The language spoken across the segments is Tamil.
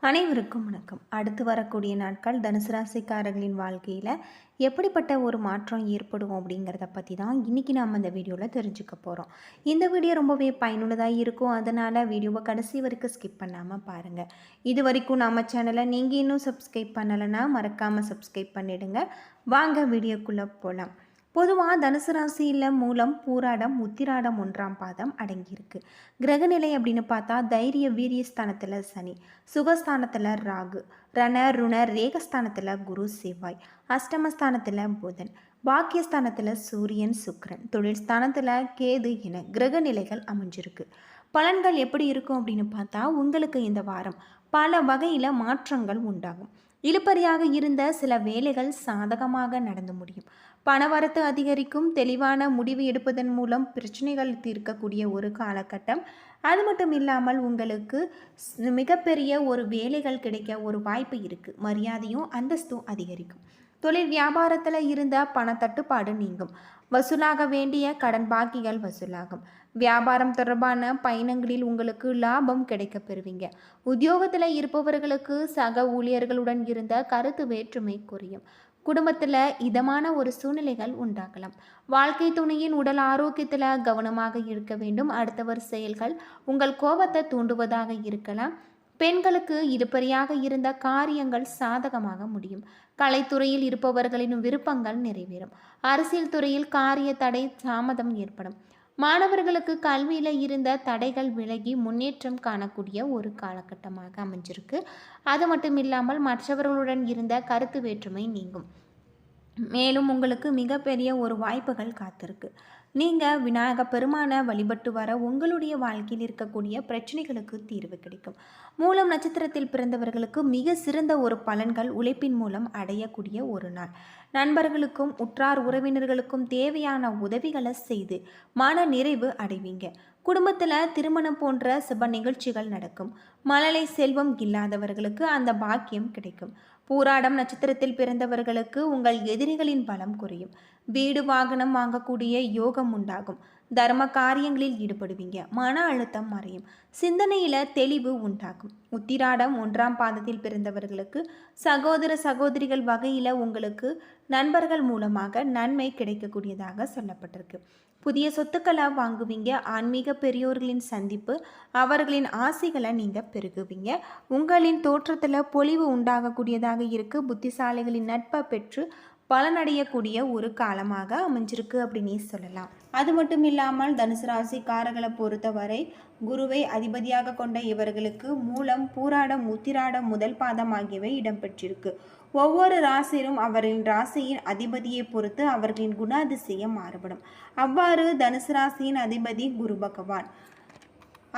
அனைவருக்கும் வணக்கம். அடுத்து வரக்கூடிய நாட்கள் தனுசு ராசிக்காரர்களின் வாழ்க்கையில் எப்படிப்பட்ட ஒரு மாற்றம் ஏற்படும் அப்படிங்கிறத பற்றி தான் இன்றைக்கி நாம் இந்த வீடியோவில் தெரிஞ்சுக்க போகிறோம். இந்த வீடியோ ரொம்பவே பயனுள்ளதாக இருக்கும். அதனால் வீடியோவை கடைசி வரைக்கும் ஸ்கிப் பண்ணாமல் பாருங்கள். இது வரைக்கும் நம்ம சேனலை நீங்கள் இன்னும் சப்ஸ்கிரைப் பண்ணலைன்னா மறக்காமல் சப்ஸ்கிரைப் பண்ணிவிடுங்க. வாங்க வீடியோக்குள்ளே போகலாம். பொதுவாக தனுசு ராசியில் மூலம், பூராடம், உத்திராடம் 1ஆம் பாதம் அடங்கியிருக்கு. கிரகநிலை அப்படின்னு பார்த்தா தைரிய வீரியஸ்தானத்தில் சனி, சுகஸ்தானத்தில் ராகு, ரண ருண ரேகஸ்தானத்தில் குரு செவ்வாய், அஷ்டமஸ்தானத்தில் புதன், பாக்கியஸ்தானத்தில் சூரியன் சுக்கிரன், தொழில் ஸ்தானத்தில் கேது என கிரகநிலைகள் அமைஞ்சிருக்கு. பலன்கள் எப்படி இருக்கும் அப்படின்னு பார்த்தா உங்களுக்கு இந்த வாரம் பல வகையில் மாற்றங்கள் உண்டாகும். இழுபறியாக இருந்த சில வேலைகள் சாதகமாக நடந்து முடியும். பணவரத்து அதிகரிக்கும். தெளிவான முடிவு எடுப்பதன் மூலம் பிரச்சனைகள் தீர்க்கக்கூடிய ஒரு காலகட்டம். அது மட்டும் இல்லாமல் உங்களுக்கு மிகப்பெரிய ஒரு வேலைகள் கிடைக்க ஒரு வாய்ப்பு இருக்குது. மரியாதையும் அந்தஸ்தும் அதிகரிக்கும். தொழில் வியாபாரத்தில் இருந்த பணத்தட்டுப்பாடு நீங்கும். வசூலாக வேண்டிய கடன் பாக்கிகள் வசூலாகும். வியாபாரம் தொடர்பான பயணங்களில் உங்களுக்கு லாபம் கிடைக்க பெறுவீங்க. உத்தியோகத்தில் இருப்பவர்களுக்கு சக ஊழியர்களுடன் இருந்த கருத்து வேற்றுமை குறையும். குடும்பத்தில் இதமான ஒரு சூழ்நிலைகள் உண்டாகலாம். வாழ்க்கை துணையின் உடல் ஆரோக்கியத்தில் கவனமாக இருக்க வேண்டும். அடுத்தவர் செயல்கள் உங்கள் கோபத்தை தூண்டுவதாக இருக்கலாம். பெண்களுக்கு இழுபறியாக இருந்த காரியங்கள் சாதகமாக முடியும். கலைத்துறையில் இருப்பவர்களின் விருப்பங்கள் நிறைவேறும். அரசியல் துறையில் காரிய தடை தாமதம் ஏற்படும். மாணவர்களுக்கு கல்வியில் இருந்த தடைகள் விலகி முன்னேற்றம் காணக்கூடிய ஒரு காலகட்டமாக அமைஞ்சிருக்கு. அது மட்டும் இல்லாமல் மற்றவர்களுடன் இருந்த கருத்து வேற்றுமை நீங்கும். மேலும் உங்களுக்கு மிகப்பெரிய ஒரு வாய்ப்புகள் காத்திருக்கு. நீங்கள் விநாயக பெருமானை வழிபட்டு வர உங்களுடைய வாழ்க்கையில் இருக்கக்கூடிய பிரச்சனைகளுக்கு தீர்வு கிடைக்கும். மூலம் நட்சத்திரத்தில் பிறந்தவர்களுக்கு மிக சிறந்த ஒரு பலன்கள் உழைப்பின் மூலம் அடையக்கூடிய ஒரு நாள். நண்பர்களுக்கும் உற்றார் உறவினர்களுக்கும் தேவையான உதவிகளை செய்து மன நிறைவு அடைவீங்க. குடும்பத்தில் திருமணம் போன்ற சுப நிகழ்ச்சிகள் நடக்கும். மழலை செல்வம் இல்லாதவர்களுக்கு அந்த பாக்கியம் கிடைக்கும். பூராடம் நட்சத்திரத்தில் பிறந்தவர்களுக்கு உங்கள் எதிரிகளின் பலம் குறையும். வீடு வாகனம் வாங்கக்கூடிய யோகம் உண்டாகும். தர்ம காரியங்களில் ஈடுபடுவீங்க. மன அழுத்தம் மறையும். சிந்தனையில தெளிவு உண்டாகும். உத்திராடம் 1ஆம் பாதத்தில் பிறந்தவர்களுக்கு சகோதர சகோதரிகள் வகையில் உங்களுக்கு நண்பர்கள் மூலமாக நன்மை கிடைக்கக்கூடியதாக சொல்லப்பட்டிருக்கு. புதிய சொத்துக்களை வாங்குவீங்க. ஆன்மீக பெரியோர்களின் சந்திப்பு, அவர்களின் ஆசைகளை நீங்கள் பெருகுவீங்க. உங்களின் தோற்றத்தில் பொலிவு உண்டாகக்கூடியதாக இருக்குது. புத்திசாலிகளின் நட்பை பெற்று பலனடையக்கூடிய ஒரு காலமாக அமைஞ்சிருக்கு அப்படின்னே சொல்லலாம். அது மட்டும் இல்லாமல் தனுசு ராசிக்காரர்களை பொறுத்தவரை குருவை அதிபதியாக கொண்ட இவர்களுக்கு மூலம், பூராடம், உத்திராடம் முதல் பாதம் ஆகியவை இடம்பெற்றிருக்கு. ஒவ்வொரு ராசியிலும் அவரின் ராசியின் அதிபதியை பொறுத்து அவர்களின் குணாதிசயம் மாறுபடும். அவ்வாறு தனுசு ராசியின் அதிபதி குரு பகவான்.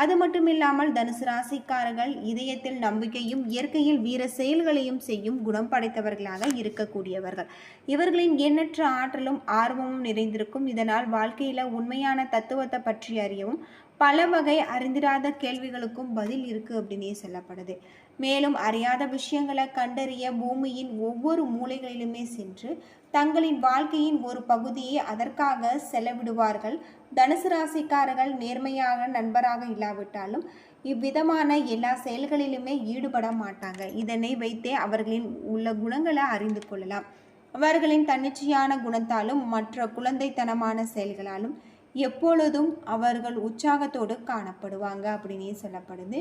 அது மட்டும் இல்லாமல் தனுசு ராசிக்காரர்கள் இதயத்தில் நம்பிக்கையும் இயற்கையில் வீர செயல்களையும் செய்யும் குணம் படைத்தவர்களாக இருக்கக்கூடியவர்கள். இவர்களின் எண்ணற்ற ஆற்றலும் ஆர்வமும் நிறைந்திருக்கும். இதனால் வாழ்க்கையில உண்மையான தத்துவத்தை பற்றி அறியவும் பல வகை அறிந்திராத கேள்விகளுக்கும் பதில் இருக்கு அப்படின்னே சொல்லப்படுது. மேலும் அறியாத விஷயங்களை கண்டறிய பூமியின் ஒவ்வொரு மூலைகளிலுமே சென்று தங்களின் வாழ்க்கையின் ஒரு பகுதியை அதற்காக செலவிடுவார்கள். தனுசு ராசிக்காரர்கள் நேர்மையாக நண்பராக இல்லாவிட்டாலும் இவ்விதமான எல்லா செயல்களிலுமே ஈடுபட மாட்டாங்க. இதனை வைத்தே அவர்களின் உள்ள குணங்களை அறிந்து கொள்ளலாம். அவர்களின் தன்னிச்சையான குணத்தாலும் மற்ற குழந்தைத்தனமான செயல்களாலும் எப்பொழுதும் அவர்கள் உற்சாகத்தோடு காணப்படுவாங்க அப்படின்னே சொல்லப்படுது.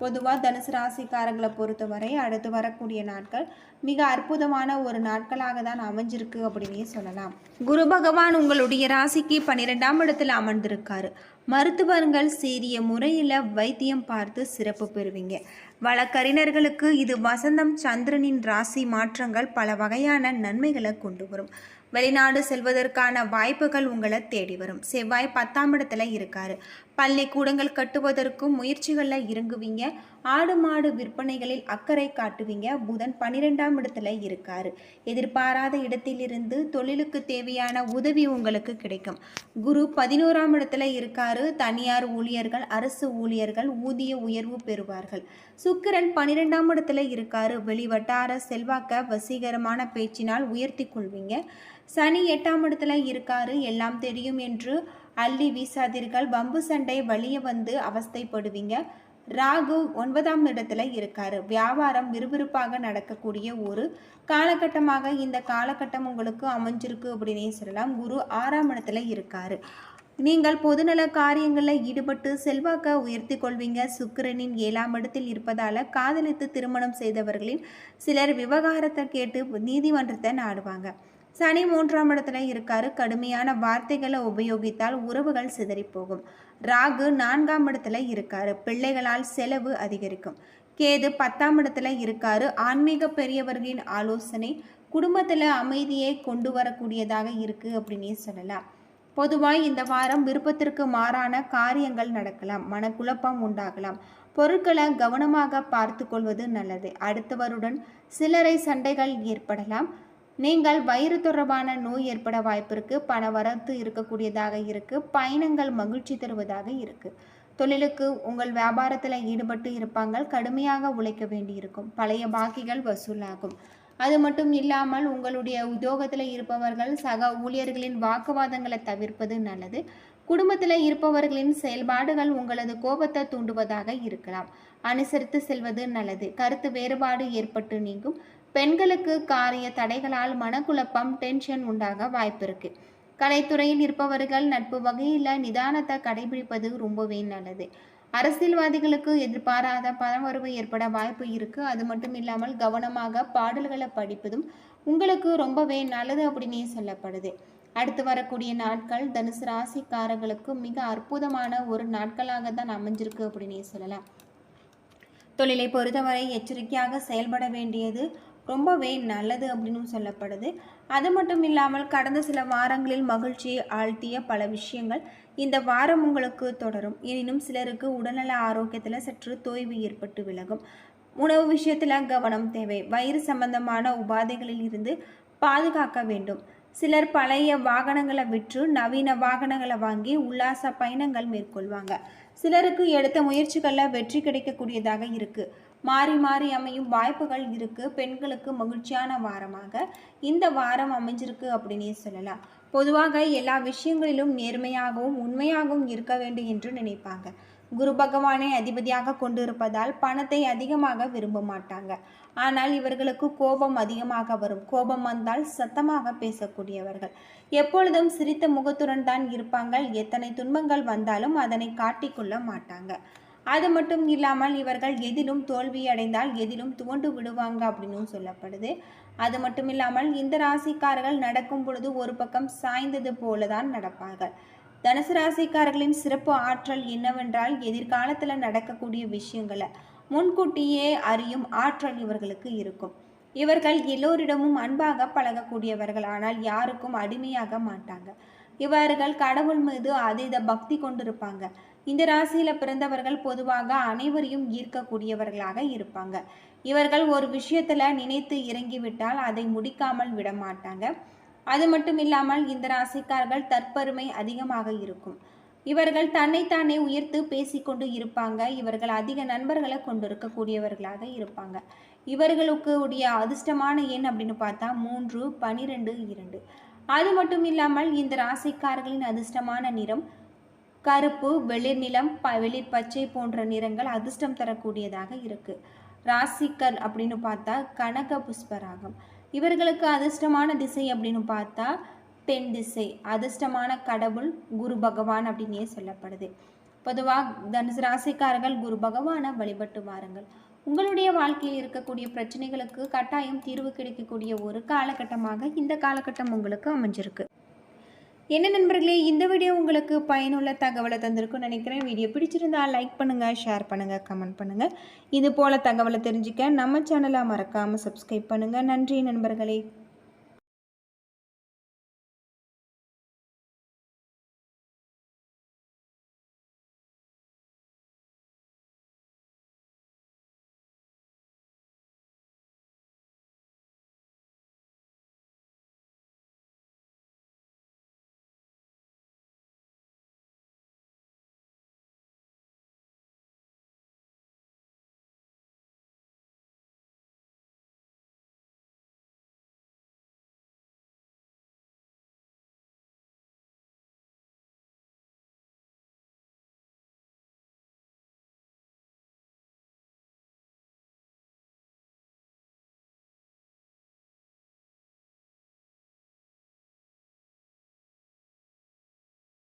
பொதுவாக தனுசு ராசிக்காரங்களை பொறுத்தவரை அடுத்து வரக்கூடிய நாட்கள் மிக அற்புதமான ஒரு நாட்களாக தான் அமைஞ்சிருக்கு அப்படின்னே சொல்லலாம். குரு பகவான் உங்களுடைய ராசிக்கு 12ஆம் இடத்துல அமர்ந்திருக்காரு. மருத்துவர்கள் சீரிய முறையில் வைத்தியம் பார்த்து சிறப்பு பெறுவீங்க. வழக்கறிஞர்களுக்கு இது வசந்தம் சந்திரனின் ராசி மாற்றங்கள் பல வகையான நன்மைகளை கொண்டு வரும். வெளிநாடு செல்வதற்கான வாய்ப்புகள் உங்களை தேடி வரும். செவ்வாய் 10ஆம் இடத்துல இருக்காரு. பள்ளிக்கூடங்கள் கட்டுவதற்கும் முயற்சிகளில் இறங்குவீங்க. ஆடு மாடு விற்பனைகளில் அக்கறை காட்டுவீங்க. புதன் 12ஆம் இடத்துல இருக்காரு. எதிர்பாராத இடத்திலிருந்து தொழிலுக்கு தேவையான உதவி உங்களுக்கு கிடைக்கும். குரு 11ஆம் இடத்துல இருக்காரு. தனியார் ஊழியர்கள், அரசு ஊழியர்கள் ஊதிய உயர்வு பெறுவார்கள். சுக்கிரன் 12ஆம் இடத்துல இருக்காரு. வெளிவட்டார செல்வாக்க வசீகரமான பேச்சினால் உயர்த்தி கொள்வீங்க. சனி 8ஆம் இடத்துல இருக்காரு. எல்லாம் தெரியும் என்று அள்ளி வீசாதீர்கள். வம்பு சண்டை வலிய வந்து அவஸ்தைப்படுவீங்க. ராகு 9ஆம் இடத்துல இருக்காரு. வியாபாரம் விறுவிறுப்பாக நடக்கக்கூடிய ஒரு காலகட்டமாக இந்த காலகட்டம் உங்களுக்கு அமைஞ்சிருக்கு அப்படின்னே சொல்லலாம். குரு 6ஆம் இடத்துல இருக்காரு. நீங்கள் பொதுநல காரியங்களில் ஈடுபட்டு செல்வாக்க உயர்த்தி கொள்வீங்க. சுக்கிரனின் 7ஆம் இடத்தில் இருப்பதால காதலித்து திருமணம் செய்தவர்களின் சிலர் விவகாரத்தை கேட்டு நீதிமன்றத்தை நாடுவாங்க. சனி 3ஆம் இடத்துல இருக்காரு. கடுமையான வார்த்தைகளை உபயோகித்தால் உறவுகள் சிதறி போகும். ராகு 4ஆம் இடத்துல இருக்காரு. பிள்ளைகளால் செலவு அதிகரிக்கும். கேது 10ஆம் இடத்துல இருக்காரு. ஆன்மீக பெரியவர்களின் ஆலோசனை குடும்பத்தில் அமைதியை கொண்டு வரக்கூடியதாக இருக்கு அப்படின்னே சொல்லலாம். பொதுவாக இந்த வாரம் விருப்பத்திற்கு மாறான காரியங்கள் நடக்கலாம். மனக்குழப்பம் உண்டாகலாம். பொருட்களை கவனமாக பார்த்து கொள்வது நல்லது. அடுத்தவருடன் சிலரை சண்டைகள் ஏற்படலாம். நீங்கள் வயிறு தொடர்பான நோய் ஏற்பட வாய்ப்பிருக்கு. பண வரத்து இருக்கக்கூடியதாக இருக்கு. பயணங்கள் மகிழ்ச்சி தருவதாக இருக்கு. தொழிலுக்கு உங்கள் வியாபாரத்தில் ஈடுபட்டு இருப்பாங்க. கடுமையாக உழைக்க வேண்டியிருக்கும். பழைய பாக்கிகள் வசூலாகும். அது மட்டும் இல்லாமல் உங்களுடைய உத்தியோகத்தில் இருப்பவர்கள் சக ஊழியர்களின் வாக்குவாதங்களை தவிர்ப்பது நல்லது. குடும்பத்தில் இருப்பவர்களின் செயல்பாடுகள் உங்களது கோபத்தை தூண்டுவதாக இருக்கலாம். அனுசரித்து செல்வது நல்லது. கருத்து வேறுபாடு ஏற்பட்டு நீங்கும். பெண்களுக்கு காரிய தடைகளால் மனக்குழப்பம் டென்ஷன் உண்டாக வாய்ப்பிருக்கு. கலைத்துறையில் இருப்பவர்கள் நட்பு வகையில் நிதானத்தை கடைபிடிப்பது ரொம்பவே நல்லது. அரசியல்வாதிகளுக்கு எதிர்பாராத பணவரவு ஏற்பட வாய்ப்பு இருக்கு. அது மட்டும் இல்லாமல் கவனமாக பாடல்களை படிப்பதும் உங்களுக்கு ரொம்பவே நல்லது அப்படின்னே சொல்லப்படுது. அடுத்து வரக்கூடிய நாட்கள் தனுசு ராசிக்காரர்களுக்கு மிக அற்புதமான ஒரு நாட்களாக தான் அமைஞ்சிருக்கு அப்படின்னே சொல்லலாம். தொழிலை பொறுத்தவரை எச்சரிக்கையாக செயல்பட வேண்டியது ரொம்பவே நல்லது அப்படின்னு சொல்லப்படுது. அது மட்டும் இல்லாமல் கடந்த சில வாரங்களில் மகிழ்ச்சியை ஆழ்த்திய பல விஷயங்கள் இந்த வாரம் உங்களுக்கு தொடரும். எனினும் சிலருக்கு உடல்நல ஆரோக்கியத்தில் சற்று தொய்வு ஏற்பட்டு விலகும். உணவு விஷயத்தில் கவனம் தேவை. வயிறு சம்பந்தமான உபாதைகளில் இருந்து பாதுகாக்க வேண்டும். சிலர் பழைய வாகனங்களை விற்று நவீன வாகனங்களை வாங்கி உல்லாச பயணங்கள் மேற்கொள்வாங்க. சிலருக்கு எடுத்த முயற்சிகளில் வெற்றி கிடைக்கக்கூடியதாக இருக்குது. மாறி மாறி அமையும் வாய்ப்புகள் இருக்குது. பெண்களுக்கு மகிழ்ச்சியான வாரமாக இந்த வாரம் அமைஞ்சிருக்கு அப்படின்னே சொல்லலாம். பொதுவாக எல்லா விஷயங்களிலும் நேர்மையாகவும் உண்மையாகவும் இருக்க வேண்டும் என்று நினைப்பாங்க. குரு பகவானை அதிபதியாக கொண்டு இருப்பதால் பணத்தை அதிகமாக விரும்ப மாட்டாங்க. ஆனால் இவர்களுக்கு கோபம் அதிகமாக வரும். கோபம் வந்தால் சத்தமாக பேசக்கூடியவர்கள். எப்பொழுதும் சிரித்த முகத்துடன் தான் இருப்பாங்க. எத்தனை துன்பங்கள் வந்தாலும் அதனை காட்டிக்கொள்ள மாட்டாங்க. அது மட்டும் இல்லாமல் இவர்கள் எதிலும் தோல்வி அடைந்தால் எதிலும் துவண்டு விடுவாங்க அப்படின்னு சொல்லப்படுது. அது மட்டும் இல்லாமல் இந்த ராசிக்காரர்கள் நடக்கும் பொழுது ஒரு பக்கம் சாய்ந்தது போலதான் நடப்பார்கள். தனுசு ராசிக்காரர்களின் சிறப்பு ஆற்றல் என்னவென்றால் எதிர்காலத்தில் நடக்கக்கூடிய விஷயங்களை முன்கூட்டியே அறியும் ஆற்றல் இவர்களுக்கு இருக்கும். இவர்கள் எல்லோரிடமும் அன்பாக பழகக்கூடியவர்கள். ஆனால் யாருக்கும் அடிமையாக மாட்டாங்க. இவர்கள் கடவுள் மீது அதீத பக்தி கொண்டிருப்பாங்க. இந்த ராசியில பிறந்தவர்கள் பொதுவாக அனைவரையும் ஈர்க்கக்கூடியவர்களாக இருப்பாங்க. இவர்கள் ஒரு விஷயத்துல நினைத்து இறங்கிவிட்டால் அதை முடிக்காமல் விட மாட்டாங்க. அது மட்டும் இல்லாமல் இந்த ராசிக்காரர்கள் தற்பெருமை அதிகமாக இருக்கும். இவர்கள் தன்னைத்தானே உயர்த்து பேசிக்கொண்டு இருப்பாங்க. இவர்கள் அதிக நண்பர்களை கொண்டிருக்கக்கூடியவர்களாக இருப்பாங்க. இவர்களுக்கு உடைய அதிர்ஷ்டமான எண் அப்படின்னு பார்த்தா 3, 12, 2. அது மட்டும் இல்லாமல் இந்த ராசிக்காரர்களின் அதிர்ஷ்டமான நிறம் கருப்பு, வெளிர் நிலம், வெளிர் பச்சை போன்ற நிறங்கள் அதிர்ஷ்டம் தரக்கூடியதாக இருக்கு. ராசிக்கர் அப்படின்னு பார்த்தா கனக புஷ்பராகம். இவர்களுக்கு அதிர்ஷ்டமான திசை அப்படின்னு பார்த்தா தென் திசை. அதிர்ஷ்டமான கடவுள் குரு பகவான் அப்படின்னே சொல்லப்படுது. பொதுவாக தனுசு ராசிக்காரர்கள் குரு பகவானை வழிபட்டு வாருங்கள். உங்களுடைய வாழ்க்கையில் இருக்கக்கூடிய பிரச்சனைகளுக்கு கட்டாயம் தீர்வு கிடைக்கக்கூடிய ஒரு காலகட்டமாக இந்த காலகட்டம் உங்களுக்கு அமைஞ்சிருக்கு. என்ன நண்பர்களே, இந்த வீடியோ உங்களுக்கு பயனுள்ள தகவலை தந்திருக்குன்னு நினைக்கிறேன். வீடியோ பிடிச்சிருந்தா லைக் பண்ணுங்கள், ஷேர் பண்ணுங்கள், கமெண்ட் பண்ணுங்கள். இது போல் தகவலை தெரிஞ்சுக்க நம்ம சேனலை மறக்காமல் சப்ஸ்கிரைப் பண்ணுங்கள். நன்றி நண்பர்களே.